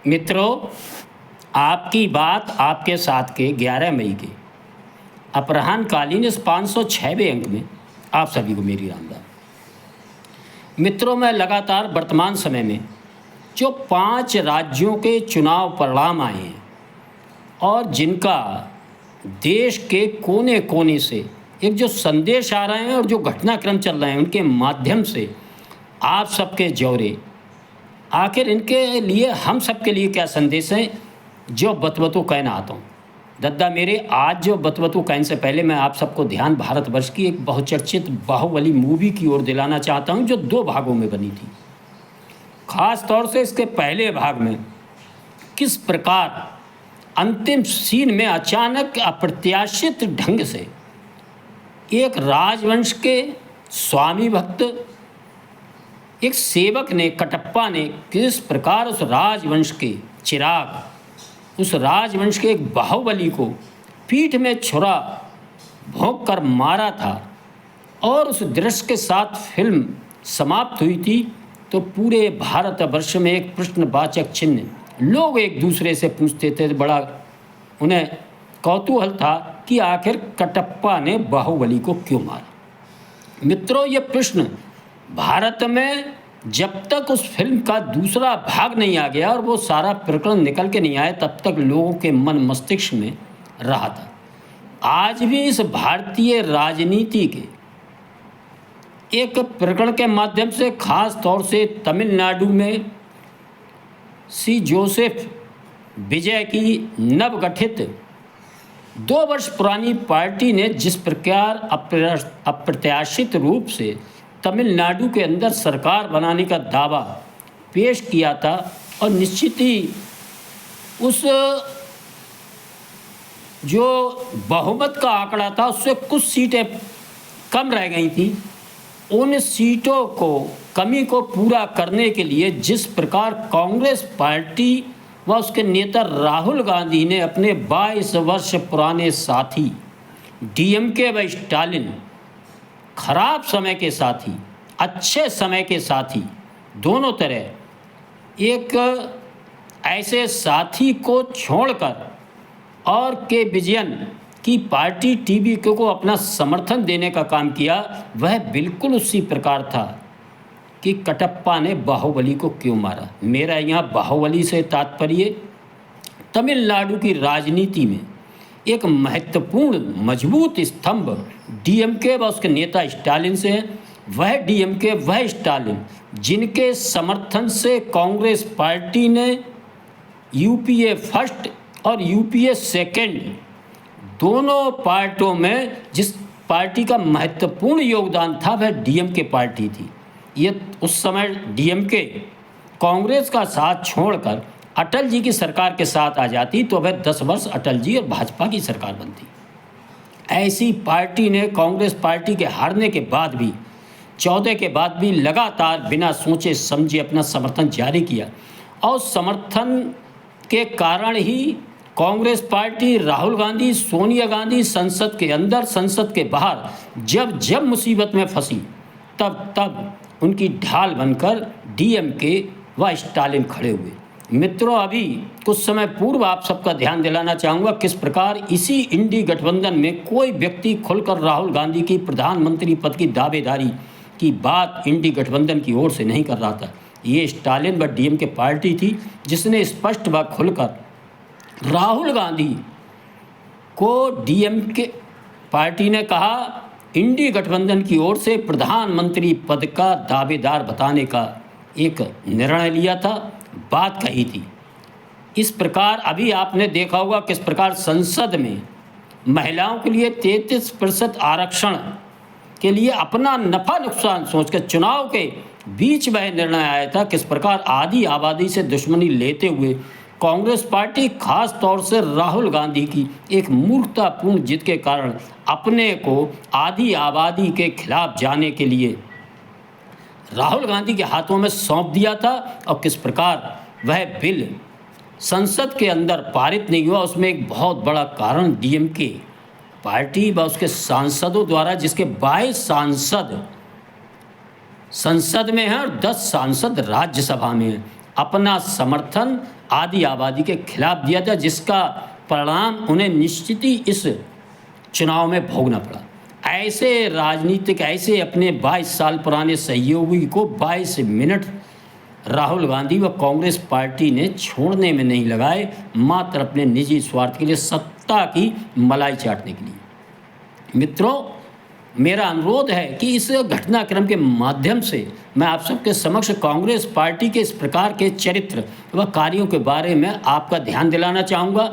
मित्रों, आपकी बात आपके साथ के 11 मई के अपराह्नकालीन इस 506वें अंक में आप सभी को मेरी राम राम। मित्रों, मैं लगातार वर्तमान समय में जो 5 राज्यों के चुनाव परिणाम आए हैं और जिनका देश के कोने कोने से एक जो संदेश आ रहे हैं और जो घटनाक्रम चल रहे हैं उनके माध्यम से आप सबके जौरे, आखिर इनके लिए हम सबके लिए क्या संदेश है जो बतवतु कहना आता हूँ। दद्दा मेरे, आज जो बतवतु कहने से पहले मैं आप सबको ध्यान भारतवर्ष की एक बहुचर्चित बाहुबली मूवी की ओर दिलाना चाहता हूँ जो 2 भागों में बनी थी। ख़ास तौर से इसके पहले भाग में किस प्रकार अंतिम सीन में अचानक अप्रत्याशित ढंग से एक राजवंश के स्वामी भक्त एक सेवक ने, कटप्पा ने, किस प्रकार उस राजवंश के चिराग, उस राजवंश के एक बाहुबली को पीठ में छुरा भोंक कर मारा था और उस दृश्य के साथ फिल्म समाप्त हुई थी। तो पूरे भारतवर्ष में एक प्रश्नवाचक चिन्ह, लोग एक दूसरे से पूछते थे, बड़ा उन्हें कौतूहल था कि आखिर कटप्पा ने बाहुबली को क्यों मारा। मित्रों, ये प्रश्न भारत में जब तक उस फिल्म का दूसरा भाग नहीं आ गया और वो सारा प्रकरण निकल के नहीं आया, तब तक लोगों के मन मस्तिष्क में रहा था। आज भी इस भारतीय राजनीति के एक प्रकरण के माध्यम से, खास तौर से तमिलनाडु में सी जोसेफ विजय की नवगठित 2 वर्ष पुरानी पार्टी ने जिस प्रकार अप्रत्याशित रूप से तमिलनाडु के अंदर सरकार बनाने का दावा पेश किया था और निश्चित ही उस जो बहुमत का आंकड़ा था उससे कुछ सीटें कम रह गई थी, उन सीटों को कमी को पूरा करने के लिए जिस प्रकार कांग्रेस पार्टी व उसके नेता राहुल गांधी ने अपने 22 वर्ष पुराने साथी डीएमके व स्टालिन, खराब समय के साथी, अच्छे समय के साथी, दोनों तरह एक ऐसे साथी को छोड़कर और के विजयन की पार्टी टीवी को अपना समर्थन देने का काम किया, वह बिल्कुल उसी प्रकार था कि कटप्पा ने बाहुबली को क्यों मारा। मेरा यहाँ बाहुबली से तात्पर्य तमिलनाडु की राजनीति में एक महत्वपूर्ण मजबूत स्तंभ डीएमके व उसके नेता स्टालिन से है। वह डीएमके, वह स्टालिन जिनके समर्थन से कांग्रेस पार्टी ने यूपीए फर्स्ट और यूपीए सेकंड दोनों पार्टियों में जिस पार्टी का महत्वपूर्ण योगदान था वह डीएमके पार्टी थी। ये उस समय डीएमके कांग्रेस का साथ छोड़कर अटल जी की सरकार के साथ आ जाती तो वह 10 वर्ष अटल जी और भाजपा की सरकार बनती। ऐसी पार्टी ने कांग्रेस पार्टी के हारने के बाद भी, 14 के बाद भी लगातार बिना सोचे समझे अपना समर्थन जारी किया और समर्थन के कारण ही कांग्रेस पार्टी, राहुल गांधी, सोनिया गांधी संसद के अंदर, संसद के बाहर जब जब मुसीबत में फंसी तब तब उनकी ढाल बनकर डीएमके व स्टालिन खड़े हुए। मित्रों, अभी कुछ समय पूर्व आप सबका ध्यान दिलाना चाहूँगा किस प्रकार इसी इंडी गठबंधन में कोई व्यक्ति खुलकर राहुल गांधी की प्रधानमंत्री पद की दावेदारी की बात इंडी गठबंधन की ओर से नहीं कर रहा था। ये स्टालिन व डीएमके पार्टी थी जिसने स्पष्ट व खुलकर राहुल गांधी को डीएमके पार्टी ने कहा इंडी गठबंधन की ओर से प्रधानमंत्री पद का दावेदार बताने का एक निर्णय लिया था, बात कही थी। इस प्रकार अभी आपने देखा होगा किस प्रकार संसद में महिलाओं के लिए 33% आरक्षण के लिए अपना नफ़ा नुकसान सोचकर चुनाव के बीच वह निर्णय आया था। किस प्रकार आधी आबादी से दुश्मनी लेते हुए कांग्रेस पार्टी, खास तौर से राहुल गांधी की एक मूर्खतापूर्ण जिद के कारण अपने को आधी आबादी के खिलाफ जाने के लिए राहुल गांधी के हाथों में सौंप दिया था और किस प्रकार वह बिल संसद के अंदर पारित नहीं हुआ। उसमें एक बहुत बड़ा कारण डीएमके पार्टी व उसके सांसदों द्वारा, जिसके 22 सांसद संसद में हैं और 10 सांसद राज्यसभा में हैं, अपना समर्थन आधी आबादी के खिलाफ दिया था, जिसका परिणाम उन्हें निश्चित ही इस चुनाव में भोगना पड़ा। ऐसे राजनीतिक, ऐसे अपने 22 साल पुराने सहयोगी को 22 मिनट राहुल गांधी व कांग्रेस पार्टी ने छोड़ने में नहीं लगाए, मात्र अपने निजी स्वार्थ के लिए, सत्ता की मलाई चाटने के लिए। मित्रों, मेरा अनुरोध है कि इस घटनाक्रम के माध्यम से मैं आप सबके समक्ष कांग्रेस पार्टी के इस प्रकार के चरित्र व कार्यों के बारे में आपका ध्यान दिलाना चाहूँगा।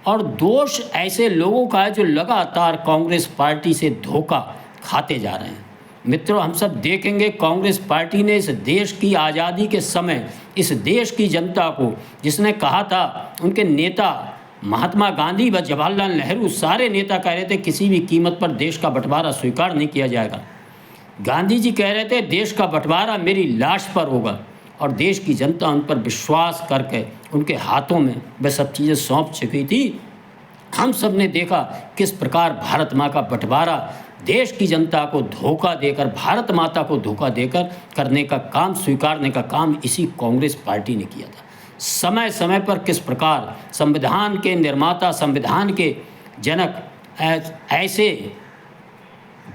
और दोष ऐसे लोगों का है जो लगातार कांग्रेस पार्टी से धोखा खाते जा रहे हैं। मित्रों, हम सब देखेंगे, कांग्रेस पार्टी ने इस देश की आज़ादी के समय इस देश की जनता को, जिसने कहा था, उनके नेता महात्मा गांधी व जवाहरलाल नेहरू, सारे नेता कह रहे थे किसी भी कीमत पर देश का बंटवारा स्वीकार नहीं किया जाएगा। गांधी जी कह रहे थे देश का बंटवारा मेरी लाश पर होगा, और देश की जनता उन पर विश्वास करके उनके हाथों में वह सब चीज़ें सौंप चुकी थी। हम सब ने देखा किस प्रकार भारत माँ का बंटवारा देश की जनता को धोखा देकर, भारत माता को धोखा देकर करने का काम, स्वीकारने का काम इसी कांग्रेस पार्टी ने किया था। समय समय पर किस प्रकार संविधान के निर्माता, संविधान के जनक ऐसे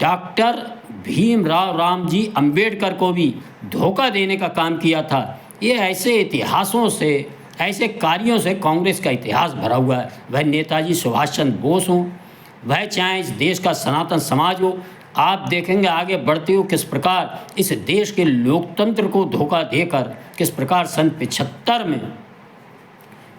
डॉक्टर भीमराव रामजी अंबेडकर को भी धोखा देने का काम किया था। ये ऐसे इतिहासों से, ऐसे कार्यों से कांग्रेस का इतिहास भरा हुआ है। वह नेताजी सुभाष चंद्र बोस हों, वह चाहे इस देश का सनातन समाज हो, आप देखेंगे आगे बढ़ते हो किस प्रकार इस देश के लोकतंत्र को धोखा देकर, किस प्रकार सन 75 में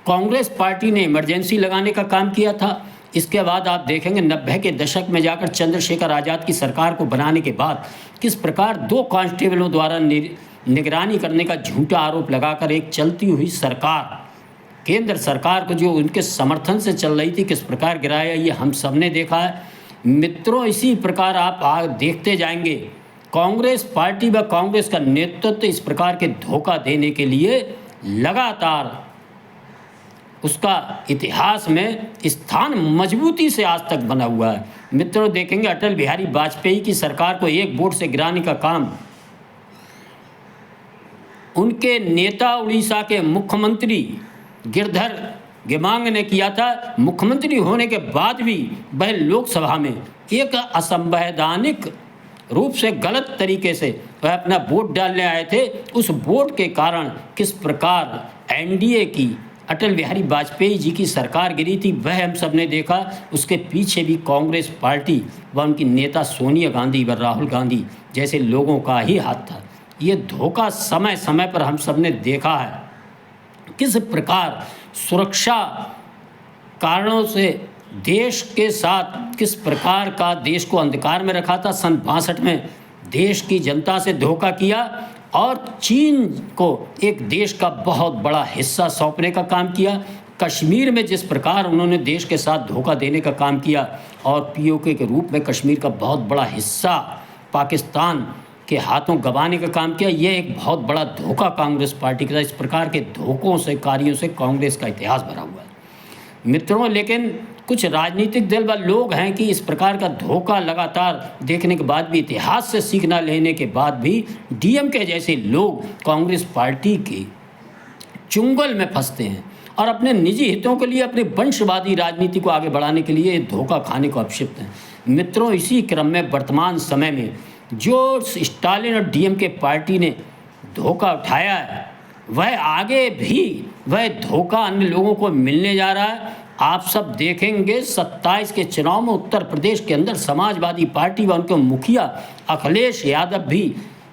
कांग्रेस पार्टी ने इमरजेंसी लगाने का काम किया था। इसके बाद आप देखेंगे 90 के दशक में जाकर चंद्रशेखर आज़ाद की सरकार को बनाने के बाद किस प्रकार 2 कांस्टेबलों द्वारा निगरानी करने का झूठा आरोप लगाकर एक चलती हुई सरकार, केंद्र सरकार को जो उनके समर्थन से चल रही थी, किस प्रकार गिराया, ये हम सब ने देखा है। मित्रों, इसी प्रकार आप देखते जाएंगे कांग्रेस पार्टी व कांग्रेस का नेतृत्व इस प्रकार के धोखा देने के लिए लगातार उसका इतिहास में स्थान मजबूती से आज तक बना हुआ है। मित्रों, देखेंगे अटल बिहारी वाजपेयी की सरकार को एक वोट से गिराने का काम उनके नेता उड़ीसा के मुख्यमंत्री गिरधर गेमांग ने किया था। मुख्यमंत्री होने के बाद भी वह लोकसभा में एक असंवैधानिक रूप से, गलत तरीके से वह अपना वोट डालने आए थे। उस वोट के कारण किस प्रकार एनडीए की, अटल बिहारी वाजपेयी जी की सरकार गिरी थी, वह हम सब ने देखा। उसके पीछे भी कांग्रेस पार्टी व उनकी नेता सोनिया गांधी व राहुल गांधी जैसे लोगों का ही हाथ था। ये धोखा समय समय पर हम सब ने देखा है, किस प्रकार सुरक्षा कारणों से देश के साथ किस प्रकार का देश को अंधकार में रखा था। सन 62 में देश की जनता से धोखा किया और चीन को एक देश का बहुत बड़ा हिस्सा सौंपने का काम किया। कश्मीर में जिस प्रकार उन्होंने देश के साथ धोखा देने का काम किया और पीओके के रूप में कश्मीर का बहुत बड़ा हिस्सा पाकिस्तान के हाथों गंवाने का काम किया, यह एक बहुत बड़ा धोखा कांग्रेस पार्टी का। इस प्रकार के धोखों से, कार्यों से कांग्रेस का इतिहास भरा हुआ है। मित्रों, लेकिन कुछ राजनीतिक दल व लोग हैं कि इस प्रकार का धोखा लगातार देखने के बाद भी, इतिहास से सीखना लेने के बाद भी डीएमके जैसे लोग कांग्रेस पार्टी के चुंगल में फंसते हैं और अपने निजी हितों के लिए, अपने वंशवादी राजनीति को आगे बढ़ाने के लिए धोखा खाने को अभिषिक्त हैं। मित्रों, इसी क्रम में वर्तमान समय में जो स्टालिन और डीएमके पार्टी ने धोखा उठाया है, वह आगे भी वह धोखा अन्य लोगों को मिलने जा रहा है। आप सब देखेंगे 27 के चुनाव में उत्तर प्रदेश के अंदर समाजवादी पार्टी व उनके मुखिया अखिलेश यादव भी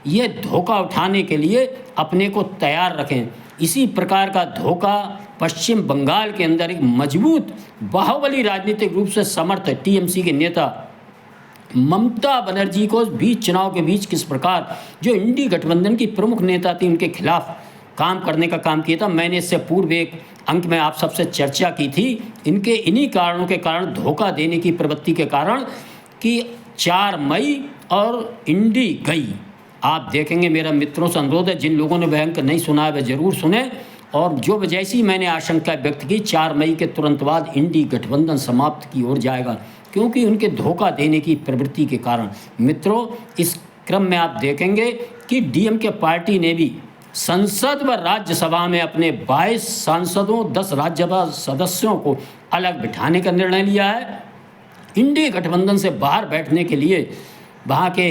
ये धोखा उठाने के लिए अपने को तैयार रखें। इसी प्रकार का धोखा पश्चिम बंगाल के अंदर एक मजबूत बाहुबली राजनीतिक रूप से समर्थ टीएमसी के नेता ममता बनर्जी को बीच चुनाव के बीच किस प्रकार जो इंडी गठबंधन की प्रमुख नेता थी उनके खिलाफ काम करने का काम किया था। मैंने इससे पूर्व एक अंक में आप सबसे चर्चा की थी, इनके इन्हीं कारणों के कारण, धोखा देने की प्रवृत्ति के कारण कि 4 मई और इंडी गई। आप देखेंगे, मेरा मित्रों से अनुरोध है, जिन लोगों ने वह अंक नहीं सुना है वह जरूर सुने। और जो जैसी मैंने आशंका व्यक्त की, 4 मई के तुरंत बाद इंडी गठबंधन समाप्त की ओर जाएगा, क्योंकि उनके धोखा देने की प्रवृत्ति के कारण। मित्रों, इस क्रम में आप देखेंगे कि डीएमके पार्टी ने भी संसद व राज्यसभा में अपने 22 सांसदों 10 राज्यसभा सदस्यों को अलग बिठाने का निर्णय लिया है। इंडी गठबंधन से बाहर बैठने के लिए वहाँ के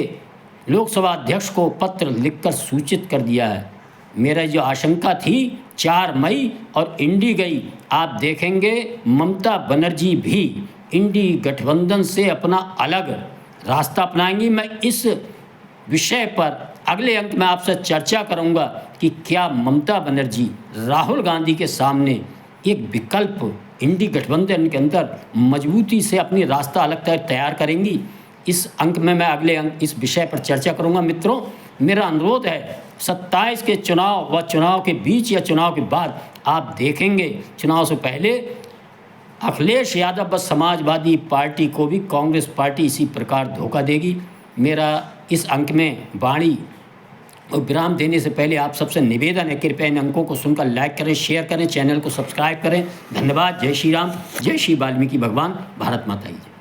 लोकसभा अध्यक्ष को पत्र लिखकर सूचित कर दिया है। मेरा जो आशंका थी 4 मई और इंडी गई, आप देखेंगे ममता बनर्जी भी इंडी गठबंधन से अपना अलग रास्ता अपनाएंगी। मैं इस विषय पर अगले अंक में आपसे चर्चा करूंगा कि क्या ममता बनर्जी राहुल गांधी के सामने एक विकल्प इंडी गठबंधन के अंदर मजबूती से अपनी रास्ता अलग तैयार करेंगी। इस अंक में मैं अगले अंक इस विषय पर चर्चा करूंगा। मित्रों, मेरा अनुरोध है 27 के चुनाव व चुनाव के बीच या चुनाव के बाद आप देखेंगे चुनाव से पहले अखिलेश यादव व समाजवादी पार्टी को भी कांग्रेस पार्टी इसी प्रकार धोखा देगी। मेरा इस अंक में वाणी और विराम देने से पहले आप सबसे निवेदन है, कृपया इन अंकों को सुनकर लाइक करें, शेयर करें, चैनल को सब्सक्राइब करें। धन्यवाद। जय श्री राम, जय श्री वाल्मीकि भगवान, भारत माता की जय।